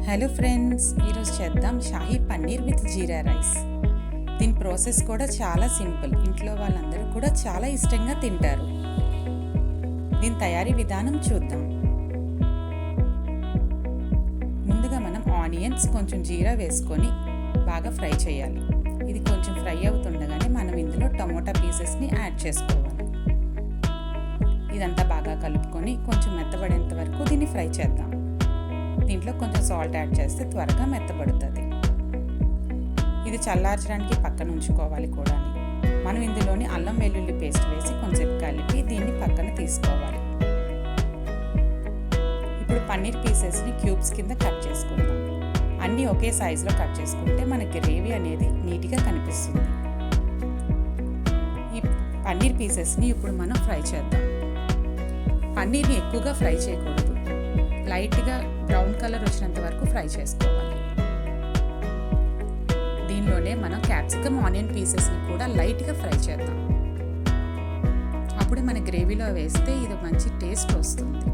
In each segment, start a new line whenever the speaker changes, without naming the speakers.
Hello friends, ఈరోజు చేద్దాం Shahi paneer with jeera rice. దీని ప్రాసెస్ కూడా చాలా సింపుల్. ఇంట్లో వాళ్ళందరూ కూడా చాలా ఇష్టంగా తింటారు. దీని తయారీ విధానం చూద్దాం. ముందుగా మనం ఆనియన్స్ కొంచెం జీరా వేసుకొని బాగా ఫ్రై చేయాలి. ఇది కొంచెం ఫ్రై అవుతుండగానే మనం ఇందులో టమోటా పీసెస్ని యాడ్ చేసుకోవాలి. ఇదంతా బాగా కలుపుకొని కొంచెం మెత్తబడేంత వరకు దీన్ని ఫ్రై చేద్దాం. దీంట్లో కొంచెం సాల్ట్ యాడ్ చేస్తే త్వరగా మెత్తబడుతుంది. ఇది చల్లార్చడానికి పక్కన ఉంచుకోవాలి కూడా. మనం ఇందులోని అల్లం వెల్లుల్లి పేస్ట్ వేసి కొంచెం కలిపి దీన్ని పక్కన తీసుకోవాలి. ఇప్పుడు పన్నీర్ పీసెస్ని క్యూబ్స్ కింద కట్ చేసుకుందాం. అన్నీ ఒకే సైజులో కట్ చేసుకుంటే మన గ్రేవీ అనేది నీట్గా కనిపిస్తుంది. ఈ పన్నీర్ పీసెస్ని ఇప్పుడు మనం ఫ్రై చేద్దాం. పన్నీర్ని ఎక్కువగా ఫ్రై చేయకూడదు. లైట్గా బ్రౌన్ కలర్ వచ్చినంత వరకు ఫ్రై చేసుకోవాలి. దీనిలోనే మనం క్యాప్సికమ్ ఆనియన్ పీసెస్ని కూడా లైట్గా ఫ్రై చేద్దాం. అప్పుడే మన గ్రేవీలో వేస్తే ఇది మంచి టేస్ట్ వస్తుంది.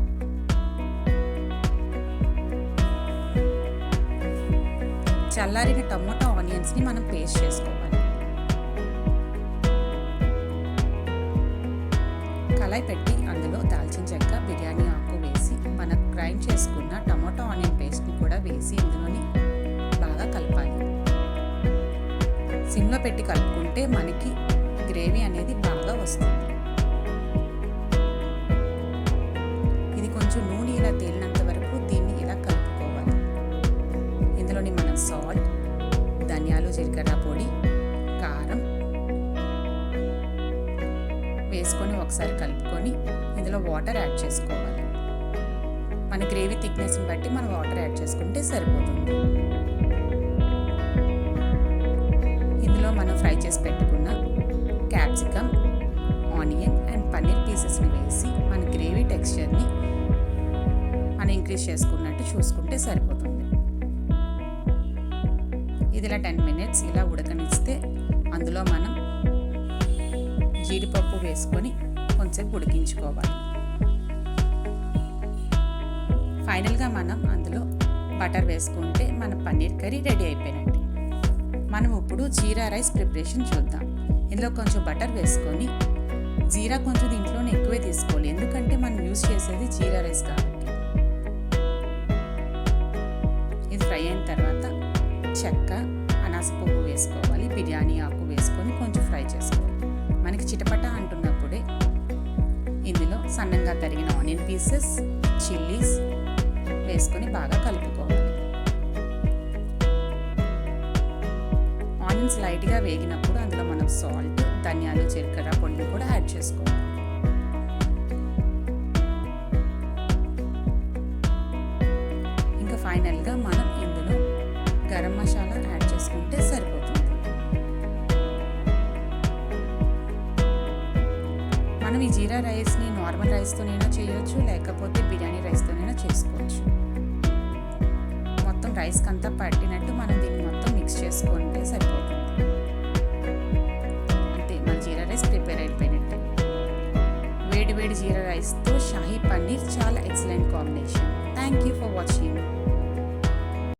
చల్లారిన టమోటా ఆనియన్స్ని మనం పేస్ట్ చేసుకోవాలి. కళాయి పెట్టి అందులో దాల్చిన చెక్క, బిర్యానీ ఆకు వేసి మనం గ్రైండ్ చేసుకున్న టమోటా ఆనియన్ పేస్ట్ని కూడా వేసి ఇందులోని బాగా కలపాలి. సిమ్లో పెట్టి కలుపుకుంటే మనకి గ్రేవీ అనేది బాగా వస్తుంది. ఇది కొంచెం నూనె ఇలా తేలినంత వరకు దీన్ని ఇలా కలుపుకోవాలి. ఇందులోని మనం సాల్ట్, ధనియాలు, జీలకర్ర పొడి, కారం వేసుకొని ఒకసారి కలుపుకొని ఇందులో వాటర్ యాడ్ చేసుకోవాలి. మన గ్రేవీ థిక్నెస్ని బట్టి మనం వాటర్ యాడ్ చేసుకుంటే సరిపోతుంది. ఇందులో మనం ఫ్రై చేసి పెట్టుకున్న క్యాప్సికమ్, ఆనియన్ అండ్ పన్నీర్ పీసెస్ని వేసి మన గ్రేవీ టెక్స్చర్ని మనం ఇంక్రీజ్ చేసుకున్నట్టు చూసుకుంటే సరిపోతుంది. ఇది ఇలా 10 minutes ఇలా ఉడకనిస్తే అందులో మనం జీడిపప్పు వేసుకొని కొంచెం ఉడికించుకోవాలి. ఫైనల్గా మనం అందులో బటర్ వేసుకుంటే మన పన్నీర్ కర్రీ రెడీ అయిపోయినట్టు. మనం ఇప్పుడు జీరా రైస్ ప్రిపరేషన్ చూద్దాం. ఇందులో కొంచెం బటర్ వేసుకొని, జీరా కొంచెం దీంట్లోనే ఎక్కువే తీసుకోవాలి, ఎందుకంటే మనం యూజ్ చేసేది జీరా రైస్ కాబట్టి. ఇది ఫ్రై అయిన తర్వాత చెక్క, అనాస పువ్వు వేసుకోవాలి, బిర్యానీ ఆకు వేసుకొని కొంచెం ఫ్రై చేసుకోవాలి. మనకి చిటపట అంటున్నప్పుడే ఇందులో సన్నంగా తరిగిన ఆనియన్ పీసెస్, చిల్లీస్ వేసుకొని బాగా కలుపుకోవాలి. ఆనియన్స్ లైట్గా వేగినప్పుడు అందులో మనం సాల్ట్, ధనియాలు, జీలకర్ర పొడిని కూడా యాడ్ చేసుకోవాలి. ఇంకా ఫైనల్గా మనం ఇందులో గరం మసాలా యాడ్ చేసుకుంటే సరిపోతుంది. మనం ఈ జీరా రైస్ని నార్మల్ రైస్తోనైనా చేయొచ్చు, లేకపోతే బిర్యానీ రైస్తోనైనా చేసుకోవచ్చు. మొత్తం రైస్కి అంతా పట్టినట్టు మనం దీన్ని మొత్తం మిక్స్ చేసుకుంటే సరిపోతుంది. అంతే, మన జీరా రైస్ ప్రిపేర్ అయిపోయినట్టే. వేడి వేడి జీరా రైస్తో షాహీ పన్నీర్ చాలా excellent combination. Thank you for watching.